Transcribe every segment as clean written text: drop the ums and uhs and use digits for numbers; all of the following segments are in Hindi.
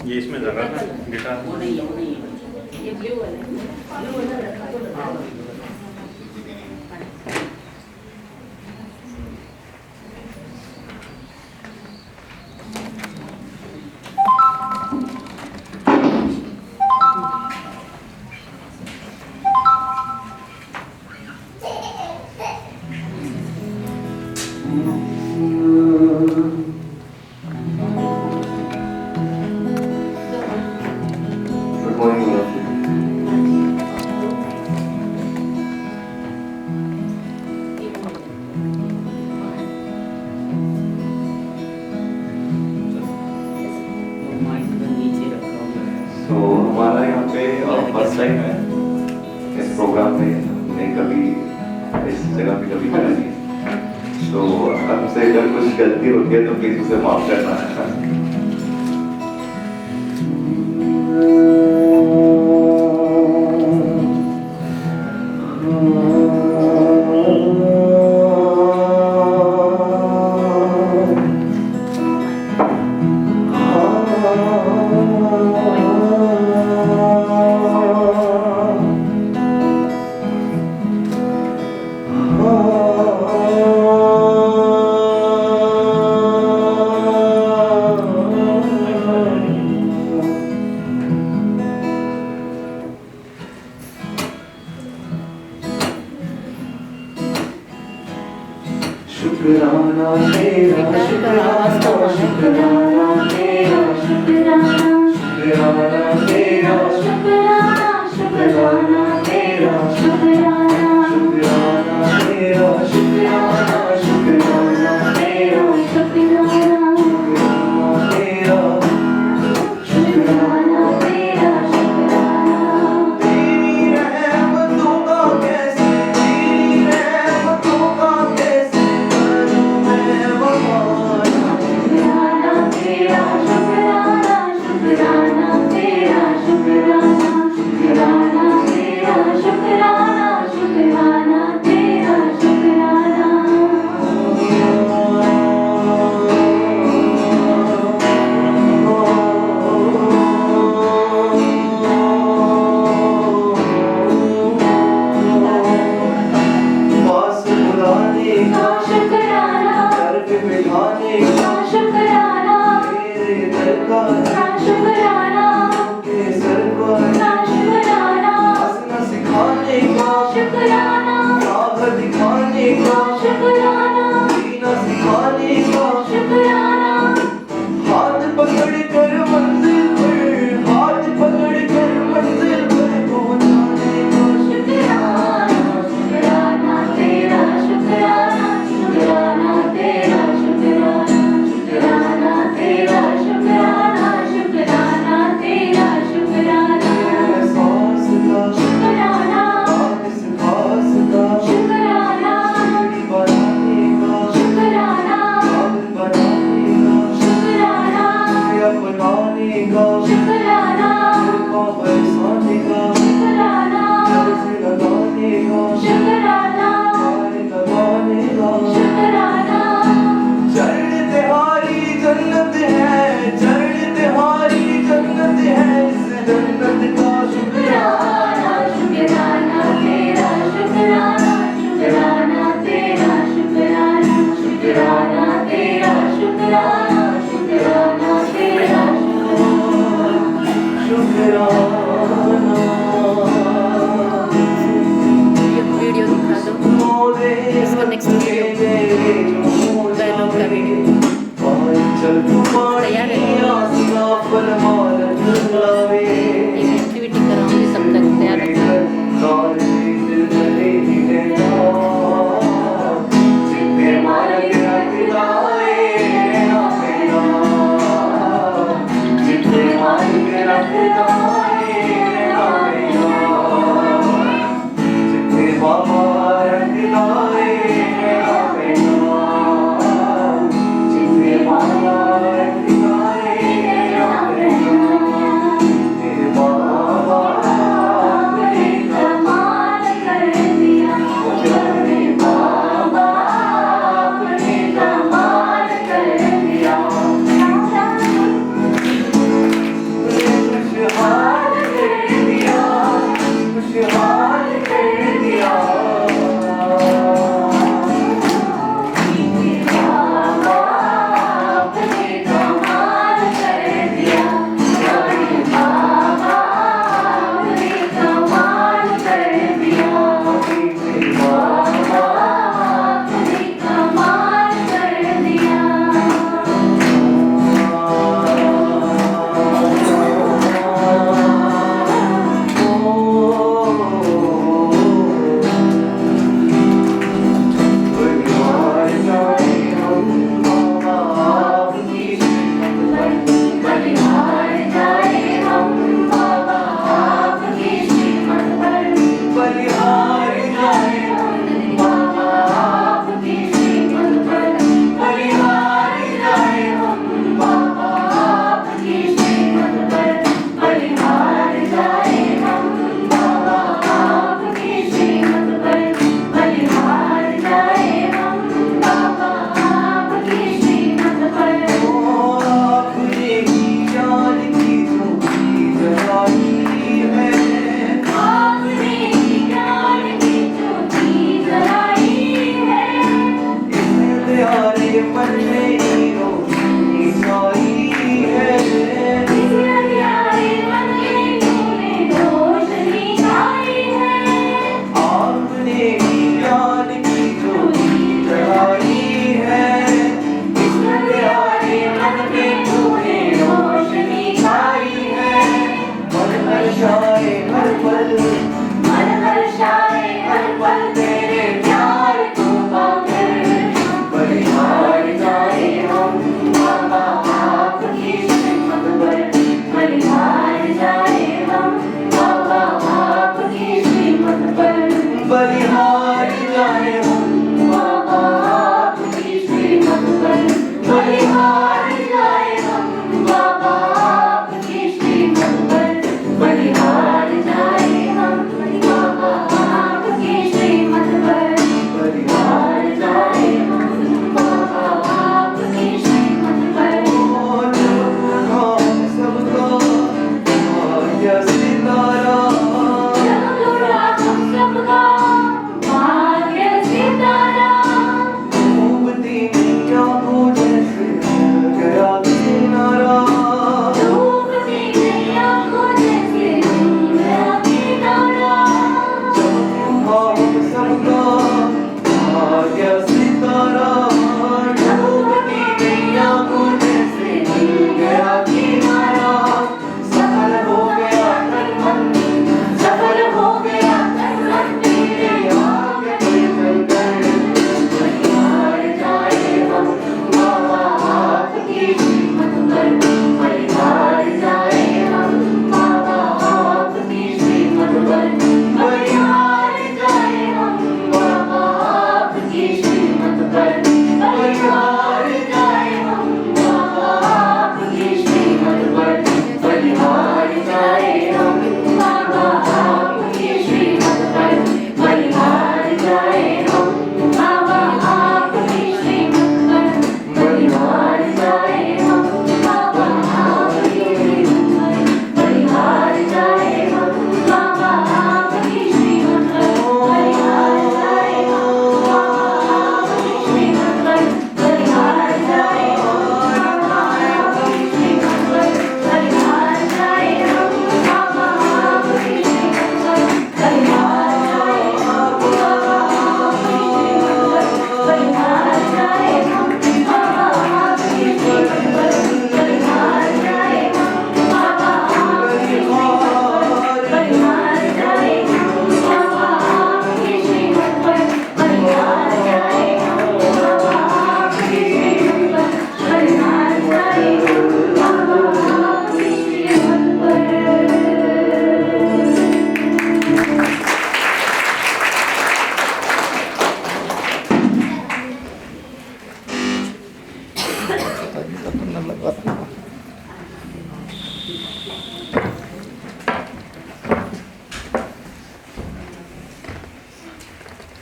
ये इसमें लगा था गिटार। वो नहीं है ये ब्लू वाला रखा तो हमारा यहाँ पे फर्स्ट टाइम है इस प्रोग्राम में, हमने कभी इस जगह पे कभी करा नहीं, तो हमसे अगर कुछ गलती होती है तो प्लीज उसे माफ करना है। शुक्राना तेरा शुक्राना शुक्राना तेरा शुक्राना शुक्राना तेरा शुक्राना शुक्राना तेरा शुक्राना शुक्राना तेरा शुक्राना शुक्राना तेरा शुक्राना तेरा शुक्राना तेरा तेरी रहमतों का कैसे, तेरी रहमतों का कैसे वीडियो दिखा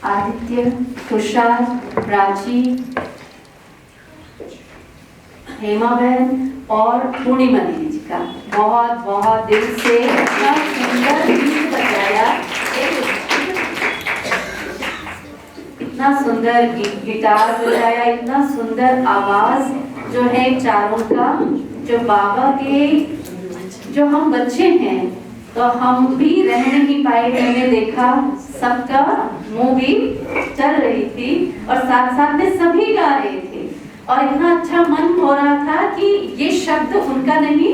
आदित्य, तुषार, प्राची, हेमा बहन और पूर्णिमा दीदी जी का बहुत बहुत दिल से इतना सुंदर गीत बजाया, इतना सुंदर गिटार बजाया, इतना सुंदर आवाज जो है चारों का, जो बाबा के जो हम बच्चे हैं तो हम भी रह नहीं पाए। मैंने देखा सबका मुंह भी चल रही थी और साथ साथ में सभी गा रहे थे और इतना अच्छा मन हो रहा था कि ये शब्द उनका नहीं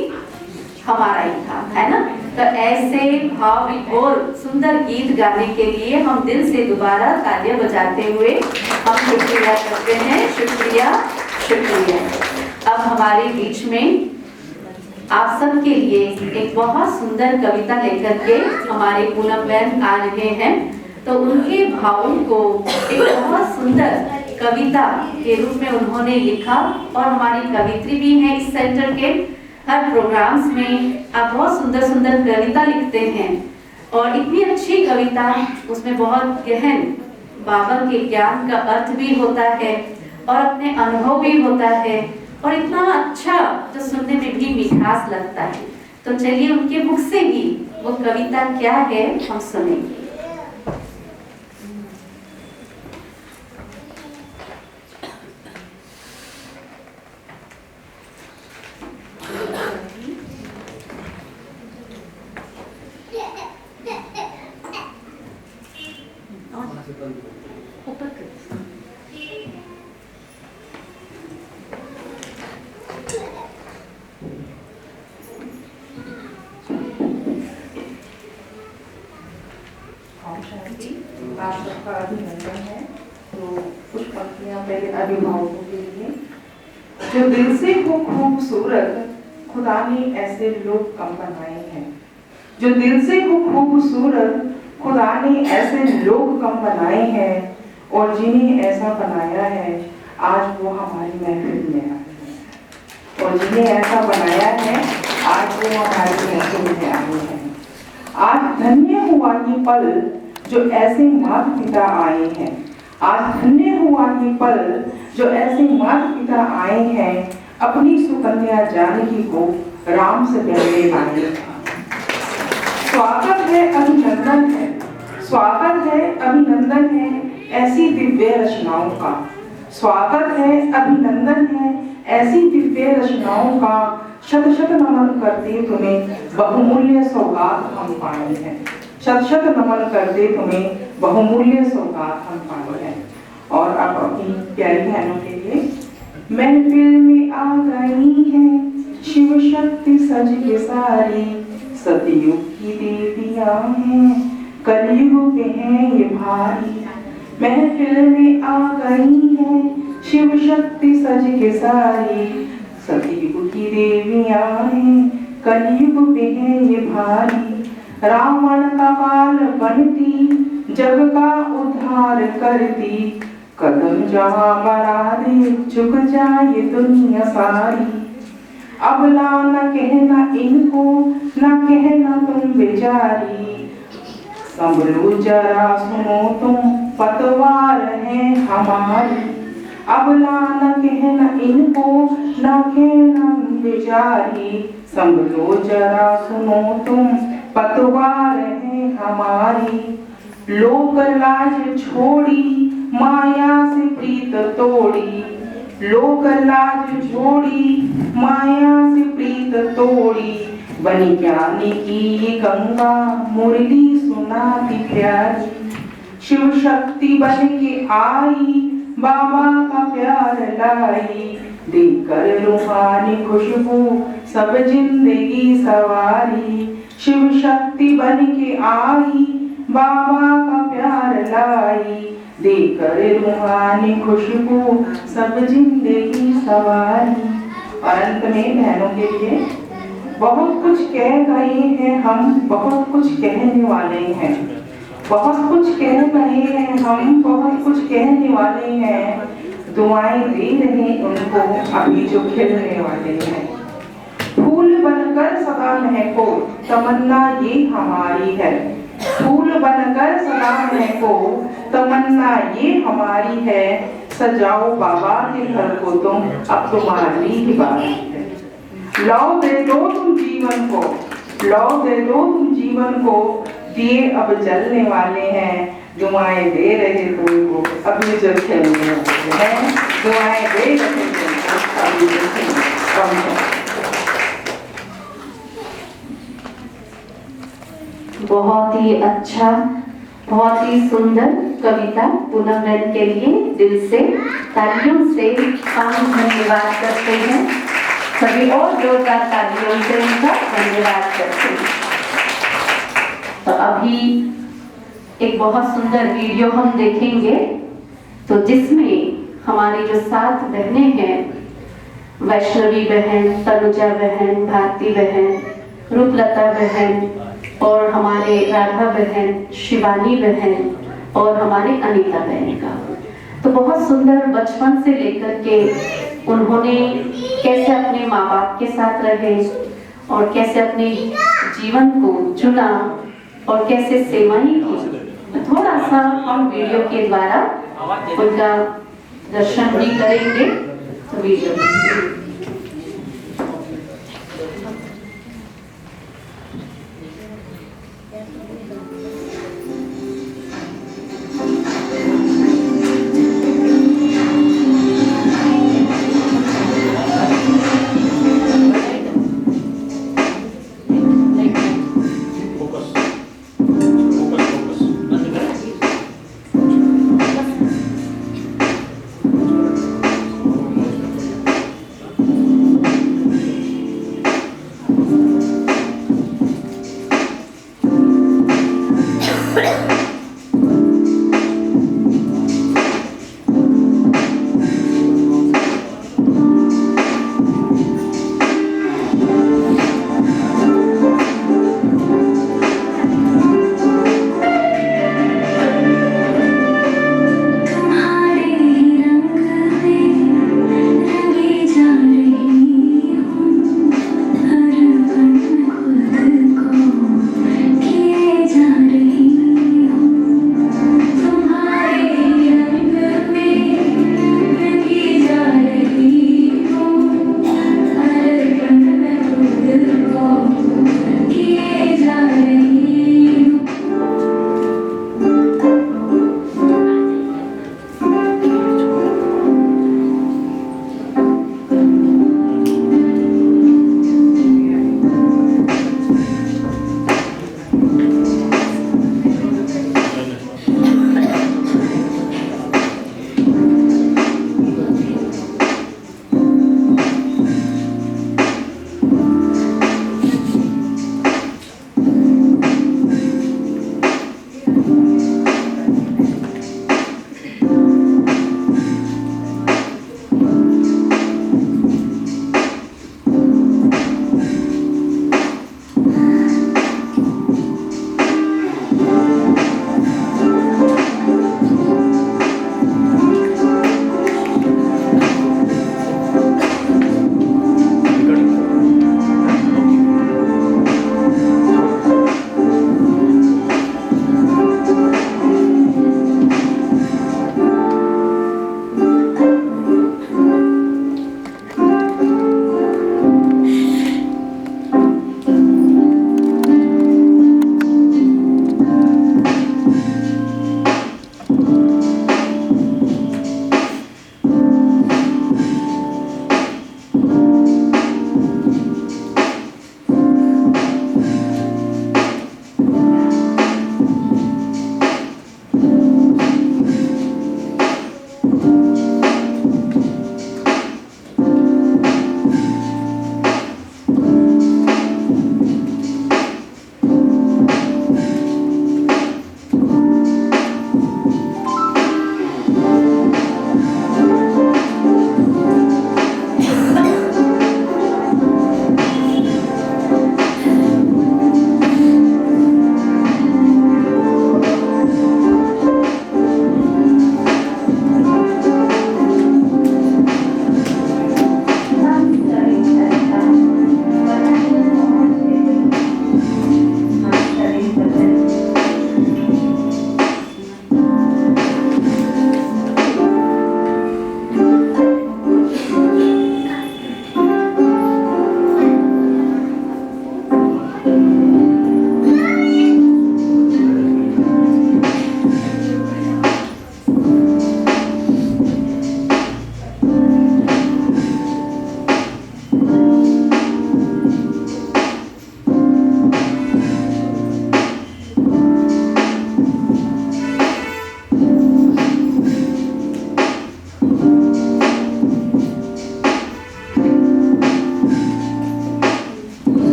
हमारा ही था, है ना। तो ऐसे भाव विभोर सुंदर गीत गाने के लिए हम दिल से दोबारा तालियां बजाते हुए हम शुक्रिया करते हैं। शुक्रिया शुक्रिया। अब हमारे बीच में आप सब के लिए एक बहुत सुंदर कविता लेकर के हमारे पूनम बहन आ रहे हैं, तो उनके भावों को एक बहुत सुंदर कविता के रूप में उन्होंने लिखा और हमारी कवित्री भी हैं इस सेंटर के। हर प्रोग्राम्स में आप बहुत सुंदर सुंदर कविता लिखते हैं और इतनी अच्छी कविता, उसमें बहुत गहन बाबा के ज्ञान का अर्थ भी होता है और अपने अनुभव भी होता है और इतना अच्छा जो सुनने में भी मिठास लगता है। तो चलिए उनके मुख से ही वो कविता क्या है हम सुनेंगे। आप सबका अभिनंदन है। तो कुछ पंक्तियां मेरे अभिभावकों के लिए। जो दिल से हो खूबसूरत खुदा ने ऐसे लोग कम बनाए हैं। जो दिल से हो खूबसूरत खुदा ने ऐसे लोग कम बनाए हैं और जिन्हें ऐसा बनाया है आज वो हमारी महफिल में आए हैं। और जिन्हें ऐसा बनाया है आज वो हमारी महफिल में आए हैं। आज धन्य हुआ ये पल जो ऐसे माता पिता आए हैं। आज धन्य हुआ ये पल जो ऐसे माता पिता आए हैं, अपनी सुकन्या जानकी को राम से मिलने आए हैं। स्वागत है, अभिनंदन है, स्वागत है, अभिनंदन है ऐसी दिव्य रचनाओं का। स्वागत है, अभिनंदन है ऐसी दिव्य रचनाओं का। शत शत नमन करते तुम्हें बहुमूल्य सौगात हम पाए हैं। शत शत नमन करते तुम्हें बहुमूल्य सौगात हम पाए हैं। और अब अपनी प्यारी बहनों के लिए। महफिल में आ गई है शिव शक्ति सज के सारी, सतयुग की देवियां हैं कलयुग में है ये भारी। महफिल में आ गई है शिव शक्ति सज के सारी, सतयुग की देवियां हैं कलयुग में है ये भारी। रावण का काल बनती जग का उद्धार करती, कदम जहां बढ़ा दे झुक जाए दुनिया सारी। अब ला न कहना इनको न कहना तुम बेचारी, संभलो जरा सुनो तुम पतवार है हमारी। अब ला न कहना इनको न कहना बेचारी, संभलो जरा सुनो तुम पतवार है हमारी। लोक लाज छोड़ी माया से प्रीत तोड़ी, लोक लाज छोड़ी माया से प्रीत तोड़ी। बनी ज्ञानी की गंगा मुरली सुनाती प्यारी, शिव शक्ति बन के आई बाबा का प्यार लाई। देकर रूहानी खुशबू सब जिंदगी सवारी, शिव शक्ति बन के आई बाबा का प्यार लाई। देकर रूहानी खुशबू सब जिंदगी सवारी। और अंत में बहनों के लिए। बहुत कुछ कह गए हैं हम, बहुत कुछ कहने वाले हैं। बहुत कुछ कह गए हैं हम, बहुत कुछ कहने वाले हैं। दुआएं दे रहे उनको अभी जो खिलने वाले हैं। फूल बनकर सदा महको तमन्ना ये हमारी है, फूल बन बनकर सदा महको, तमन्ना ये हमारी है, सजाओ बाबा के घर को तुम, अब तुम्हारी ही बारी है। लौ दे दो तुम जीवन को, लौ दे दो तुम जीवन को, दिए अब जलने वाले हैं, दुआएं दे रहे तुमको अभी जो खेलने वाले हैं, दुआएं दे रहे तुमको अभी जो खेलने वाले हैं। बहुत ही अच्छा, बहुत ही सुंदर कविता पूनम बहन के लिए दिल से तालियों से हम धन्यवाद करते हैं। सभी और जोरदार तालियों से उनका धन्यवाद करते हैं। तो अभी एक बहुत सुंदर वीडियो हम देखेंगे, तो जिसमें हमारी जो 7 बहनें हैं, वैष्णवी बहन, तनुजा बहन, भारती बहन, रूपलता बहन और हमारे राधा बहन, शिवानी बहन और हमारे अनीता बहन का, तो बहुत सुंदर बचपन से लेकर के उन्होंने कैसे अपने माँ बाप के साथ रहे और कैसे अपने जीवन को चुना और कैसे सेवाएं की, थोड़ा सा हम वीडियो के द्वारा उनका दर्शन भी करेंगे। तो वीडियो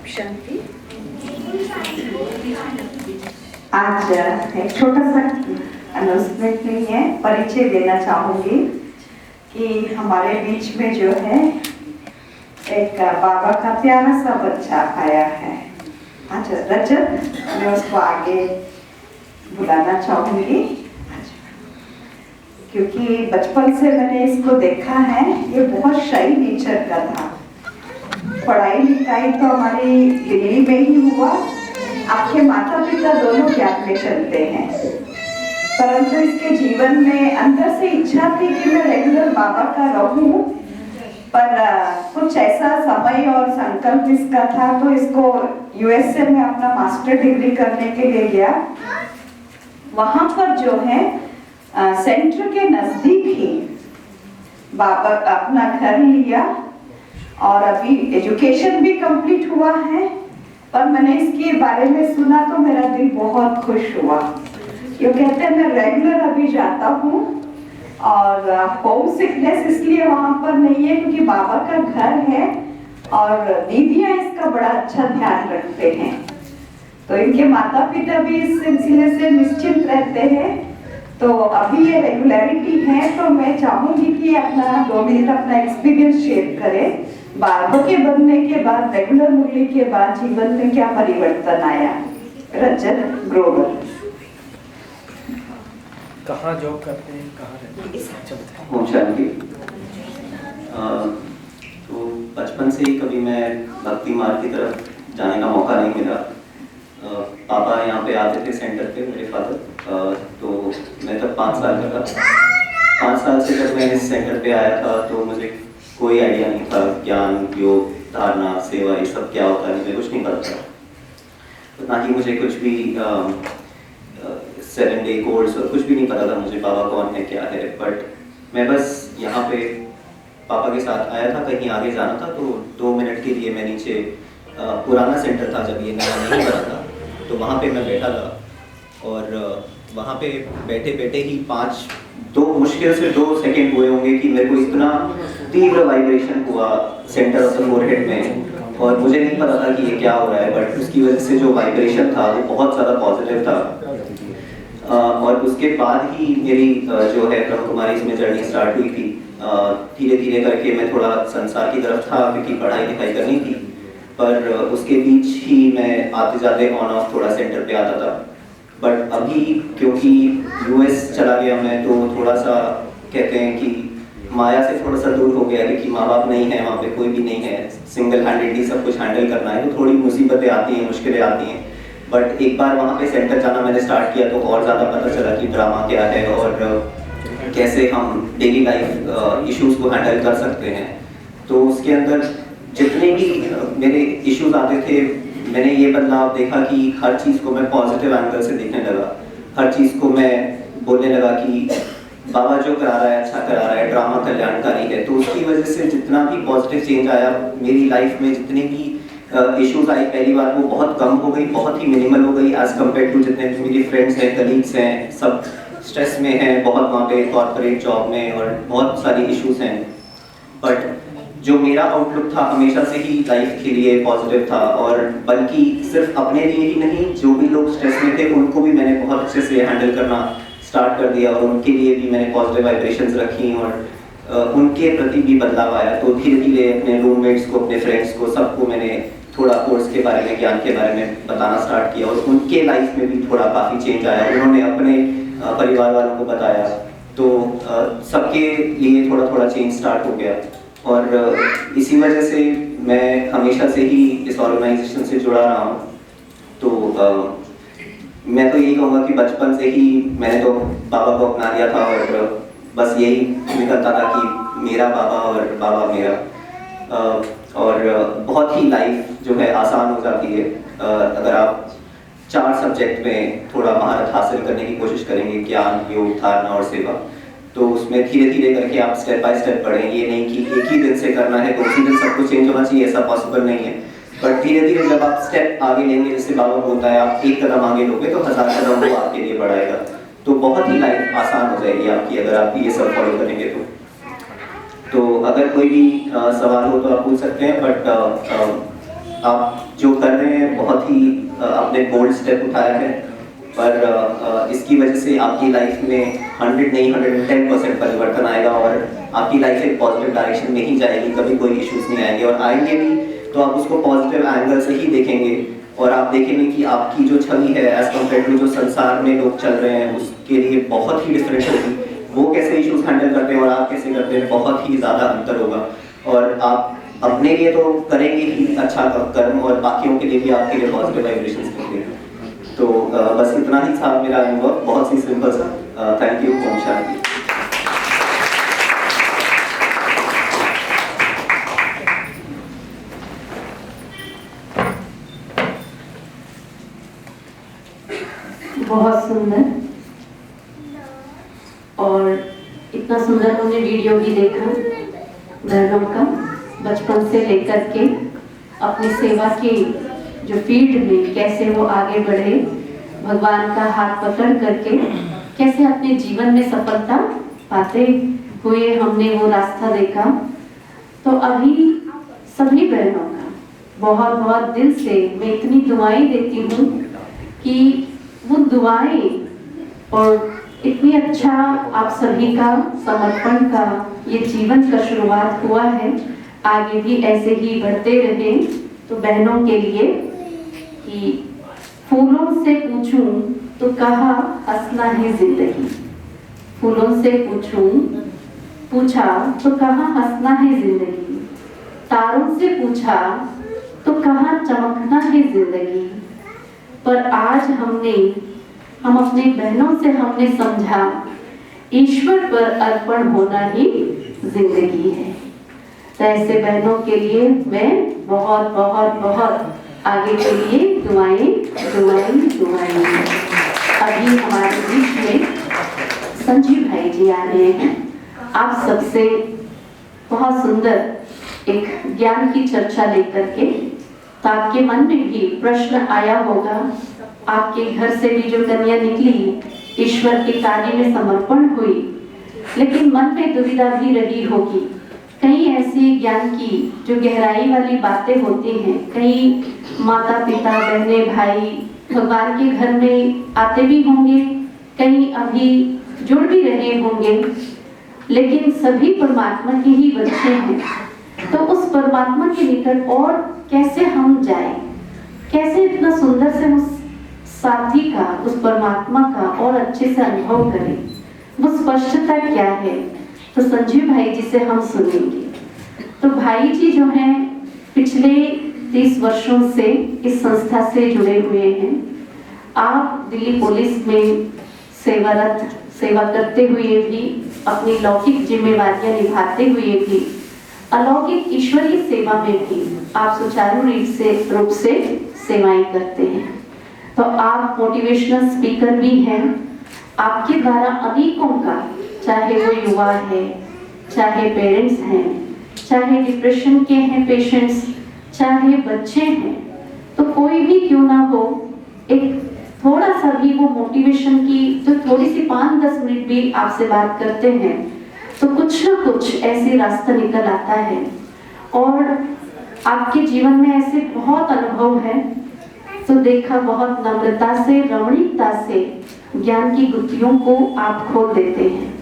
शांति। आज एक छोटा सा अनाउंसमेंट नहीं है, परिचय देना चाहूँगी कि हमारे बीच में जो है एक बाबा का प्यारा सा बच्चा आया है। अच्छा रजत, मैं उसको आगे बुलाना चाहूँगी क्योंकि बचपन से मैंने इसको देखा है। ये बहुत शाई नेचर का था। पढ़ाई लिखाई तो हमारी दिल्ली में ही हुआ। आपके माता पिता दोनों गैप में चलते हैं, परंतु इसके जीवन में अंदर से इच्छा थी कि मैं रेगुलर बाबा का रहूं, पर कुछ ऐसा समय और संकल्प इसका था तो इसको यूएसए में अपना मास्टर डिग्री करने के लिए गया। वहां पर जो है सेंटर के नजदीक ही बाबा अपना घर लिया और अभी एजुकेशन भी कंप्लीट हुआ है। पर मैंने इसके बारे में सुना तो मेरा दिल बहुत खुश हुआ। ये कहते हैं मैं रेगुलर अभी जाता हूँ और होम सिकनेस इसलिए वहाँ पर नहीं है क्योंकि बाबा का घर है और दीदियाँ इसका बड़ा अच्छा ध्यान रखते हैं, तो इनके माता पिता भी इस सिलसिले से निश्चिंत रहते हैं। तो अभी ये रेगुलरिटी है, तो मैं चाहूंगी कि अपना 2 मिनट अपना एक्सपीरियंस शेयर करें। बाबा के बनने के बाद, रेगुलर मुरली के बाद जीवन में क्या परिवर्तन आया। रजत ग्रोवर। कहाँ जॉब करते हैं, कहाँ रहते हैं? ओम शांति। तो बचपन से ही कभी मैं भक्ति मार्ग की तरफ जाने का मौका नहीं मिला। पापा यहाँ पे आते थे सेंटर पे, मेरे फादर। तो मैं तब 5 साल का था। 5 साल से जब मैं इस सेंटर पे आया था तो मुझे कोई आइडिया नहीं था ज्ञान, योग, धारणा, सेवा ये सब क्या होता है, मुझे कुछ नहीं पता था। तो ना ही मुझे कुछ भी 7 डे कोर्स और कुछ भी नहीं पता था मुझे बाबा कौन है क्या है। बट मैं बस यहाँ पे पापा के साथ आया था, कहीं आगे जाना था तो 2 मिनट के लिए मैं नीचे, पुराना सेंटर था जब ये नया नहीं बना था, तो वहाँ पे मैं बैठा था और वहाँ पे बैठे बैठे ही 2 मुश्किल से 2 सेकंड हुए होंगे कि मेरे को इतना तीव्र वाइब्रेशन हुआ सेंटर ऑफ द फोरहेड में और मुझे नहीं पता था कि ये क्या हो रहा है। बट उसकी वजह से जो वाइब्रेशन था वो बहुत ज़्यादा पॉजिटिव था। और उसके बाद ही मेरी जो है ब्रह्म कुमारी में जर्नी स्टार्ट हुई थी। धीरे धीरे करके मैं थोड़ा संसार की तरफ था क्योंकि पढ़ाई लिखाई करनी थी, पर उसके बीच ही मैं आते जाते ऑन ऑफ थोड़ा सेंटर पे आता था। बट अभी क्योंकि यूएस चला गया मैं, तो थोड़ा सा कहते हैं कि माया से थोड़ा सा दूर हो गया क्योंकि माँ बाप नहीं है, वहाँ पे कोई भी नहीं है, सिंगल हैंडेडली सब कुछ हैंडल करना है, तो थोड़ी मुसीबतें आती हैं, मुश्किलें आती हैं। बट एक बार वहाँ पे सेंटर जाना मैंने स्टार्ट किया तो और ज़्यादा पता चला कि ड्रामा क्या है और कैसे हम डेली लाइफ इश्यूज को हैंडल कर सकते हैं। तो उसके अंदर जितने भी मेरे इश्यूज आते थे, मैंने ये बदलाव देखा कि हर चीज़ को मैं पॉजिटिव एंगल से देखने लगा। हर चीज़ को मैं बोलने लगा कि बाबा जो करा रहा है अच्छा करा रहा है, ड्रामा कल्याणकारी है। तो उसकी वजह से जितना भी पॉजिटिव चेंज आया मेरी लाइफ में, जितनी भी इश्यूज आई पहली बार वो बहुत कम हो गई, बहुत ही मिनिमल हो गई एज कम्पेयर टू जितने भी मेरे फ्रेंड्स हैं, कलीग्स हैं, सब स्ट्रेस में हैं बहुत वहाँ पे कॉर्पोरेट जॉब में और बहुत सारी इश्यूज हैं। बट जो मेरा आउटलुक था हमेशा से ही लाइफ के लिए पॉजिटिव था, और बल्कि सिर्फ अपने लिए ही नहीं, जो भी लोग स्ट्रेस में थे उनको भी मैंने बहुत अच्छे से हैंडल करना स्टार्ट कर दिया और उनके लिए भी मैंने पॉजिटिव वाइब्रेशंस रखी और उनके प्रति भी बदलाव आया। तो धीरे धीरे अपने रूममेट्स को, अपने फ्रेंड्स को, सबको मैंने थोड़ा कोर्स के बारे में, ज्ञान के बारे में बताना स्टार्ट किया और उनके लाइफ में भी थोड़ा काफ़ी चेंज आया। उन्होंने अपने परिवार वालों को बताया, तो सबके लिए थोड़ा थोड़ा चेंज स्टार्ट हो गया। और इसी वजह से मैं हमेशा से ही इस ऑर्गेनाइजेशन से जुड़ा रहा हूँ। तो मैं तो यही कहूँगा कि बचपन से ही मैंने तो बाबा को अपना लिया था और बस यही निकलता था कि मेरा बाबा और बाबा मेरा। और बहुत ही लाइफ जो है आसान हो जाती है अगर आप 4 सब्जेक्ट में थोड़ा महारत हासिल करने की कोशिश करेंगे, ज्ञान, योग, धारणा और सेवा। तो उसमें धीरे धीरे करके आप स्टेप बाय स्टेप बढ़ें। ये नहीं कि एक ही दिन से करना है तो उसी दिन सब कुछ चेंज होना चाहिए, ऐसा पॉसिबल नहीं है। बट धीरे धीरे जब आप स्टेप आगे लेंगे, जैसे बाबा बोलता है आप 1 कदम आगे लोगे तो 1000 कदम वो आपके लिए बढ़ाएगा। तो बहुत ही लाइफ आसान हो जाएगी आपकी अगर आप ये सब फॉलो करेंगे तो अगर कोई भी सवाल हो तो आप पूछ सकते हैं। बट आप जो कर रहे हैं बहुत ही आपने बोल्ड स्टेप उठाया है, पर इसकी वजह से आपकी लाइफ में 100 नहीं 110% परिवर्तन आएगा और आपकी लाइफ एक पॉजिटिव डायरेक्शन में ही जाएगी, कभी कोई इश्यूज नहीं आएंगे, और आएंगे भी तो आप उसको पॉजिटिव एंगल से ही देखेंगे और आप देखेंगे कि आपकी जो छवि है एज कम्पेयर टू जो संसार में लोग चल रहे हैं उसके लिए बहुत ही डिफरेंट होगी। वो कैसे इश्यूज हैंडल करते हैं और आप कैसे करते हैं, बहुत ही ज़्यादा अंतर होगा। और आप अपने लिए तो करेंगे ही अच्छा कर्म और बाकियों के लिए भी आपके लिए पॉजिटिव वाइब्रेशंस करेंगे। तो बस इतना ही था मेरा अनुभव, बहुत ही सिंपल सा। Thank you. ओम शांति। बहुत सुंदर, और इतना सुंदर हमने वीडियो भी देखा बहनों का, बचपन से लेकर के अपनी सेवा की जो फील्ड में कैसे वो आगे बढ़े, भगवान का हाथ पकड़ करके कैसे अपने जीवन में सफलता पाते हुए हमने वो रास्ता देखा। तो अभी सभी बहनों का बहुत बहुत दिल से मैं इतनी दुआएं देती हूँ कि वो दुआएं और इतनी अच्छा आप सभी का समर्पण का ये जीवन का शुरुआत हुआ है, आगे भी ऐसे ही बढ़ते रहे। तो बहनों के लिए कि फूलों से पूछूं तो कहा हंसना है जिंदगी, फूलों से पूछा तो कहा हंसना है जिंदगी, तारों से पूछा तो कहा चमकना है जिंदगी। पर आज हम अपने बहनों से हमने समझा ईश्वर पर अर्पण होना ही जिंदगी है। तो ऐसे बहनों के लिए मैं बहुत बहुत बहुत आगे के लिए दुआएं। अभी हमारे बीच में संजीव भाई जी आ रहे हैं। आप सबसे बहुत सुंदर एक ज्ञान की चर्चा लेकर के, तो आपके मन में भी प्रश्न आया होगा, आपके घर से भी जो कन्या निकली ईश्वर के कार्य में समर्पण हुई, लेकिन मन में दुविधा भी रही होगी। कई ऐसी ज्ञान की जो गहराई वाली बातें होती हैं, कई माता पिता बहने भाई भगवान के घर में आते भी होंगे, कई अभी जुड़ भी रहे होंगे, लेकिन सभी परमात्मा के ही बच्चे हैं। तो उस परमात्मा के निकट और कैसे हम जाएं, कैसे इतना सुंदर से उस साथी का, उस परमात्मा का और अच्छे से अनुभव करें, वो स्पष्टता क्या है, तो संजीव भाई जी से हम सुनेंगे। तो भाई जी जो हैं पिछले 30 वर्षों से इस संस्था से जुड़े हुए हैं। आप दिल्ली पुलिस में सेवा करते हुए भी, अपनी लौकिक जिम्मेवारियां निभाते हुए भी, अलौकिक ईश्वरीय सेवा में भी आप सुचारू रूप से सेवाएं करते हैं। तो आप मोटिवेशनल स्पीकर भी हैं। आपके द्वारा अनेकों का, चाहे वो युवा है, चाहे पेरेंट्स हैं, चाहे डिप्रेशन के हैं पेशेंट्स, चाहे बच्चे हैं, तो कोई भी क्यों ना हो, एक थोड़ा सा भी वो मोटिवेशन की जो थोड़ी सी 5-10 मिनट भी आपसे बात करते हैं, तो कुछ ना कुछ ऐसे रास्ता निकल आता है। और आपके जीवन में ऐसे बहुत अनुभव है, तो देखा बहुत नम्रता से, रमणीकता से ज्ञान की गुत्थियों को आप खोल देते हैं।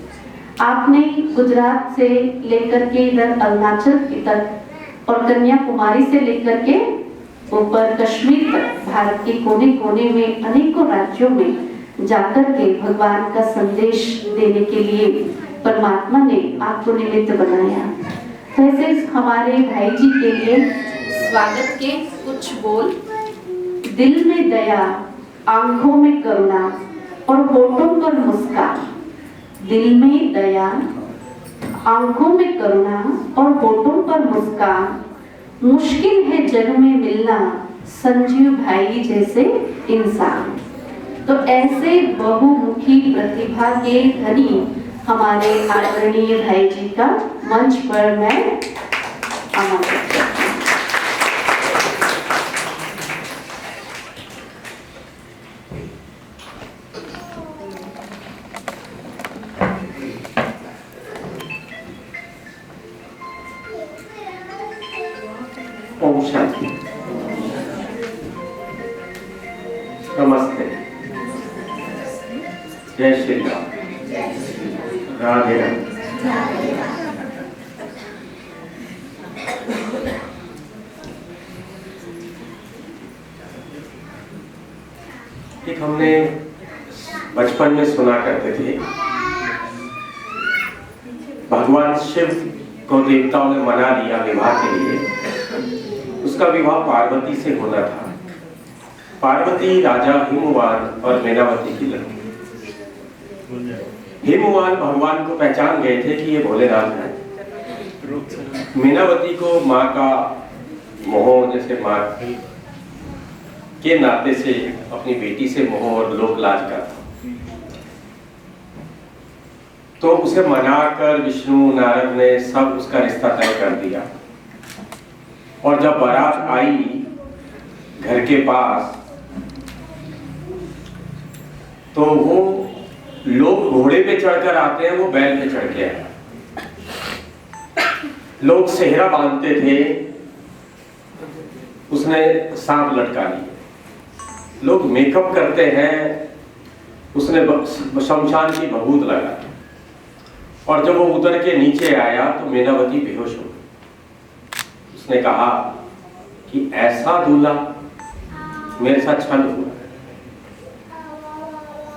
आपने गुजरात से लेकर के इधर अरुणाचल तक और कन्याकुमारी से लेकर के ऊपर कश्मीर तक, भारत के कोने कोने में अनेकों राज्यों में जाकर के भगवान का संदेश देने के लिए परमात्मा ने आपको निमित्त बनाया। तो ऐसे हमारे भाई जी के लिए स्वागत के कुछ बोल। दिल में दया, आंखों में करुणा और होठों पर मुस्कान। दिल में दया, आंखों में करुणा और होठों पर मुस्कान। मुश्किल है जग में मिलना संजीव भाई जैसे इंसान। तो ऐसे बहुमुखी प्रतिभा के धनी हमारे आदरणीय भाई जी का मंच पर मैं आमंत्रित करती हूं। ओम शांति। नमस्ते, जय श्री राम, राधे राधे। एक हमने बचपन में सुना करते थे, भगवान शिव को देवताओं ने मना लिया विवाह के लिए। उसका विवाह पार्वती से होना था। पार्वती राजा हिमवान और मैनावती की लड़की। हिमवान भगवान को पहचान गए थे कि ये भोलेनाथ है। मैनावती को माँ का मोह, जैसे माँ के नाते से अपनी बेटी से मोह और लोक लाज का था, तो उसे मनाकर विष्णु नारद ने सब उसका रिश्ता तय कर दिया। और जब बारात आई घर के पास, तो वो लोग घोड़े पे चढ़कर आते हैं, वो बैल पे चढ़ के आए। लोग सेहरा बांधते थे, उसने सांप लटका लिया। लोग मेकअप करते हैं, उसने शमशान की भभूत लगा। और जब वो उतर के नीचे आया तो मैनावती बेहोश हो गई। उसने कहा कि ऐसा दूल्हा मेरे साथ छल हुआ।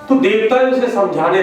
तो देवता ने उसे समझाने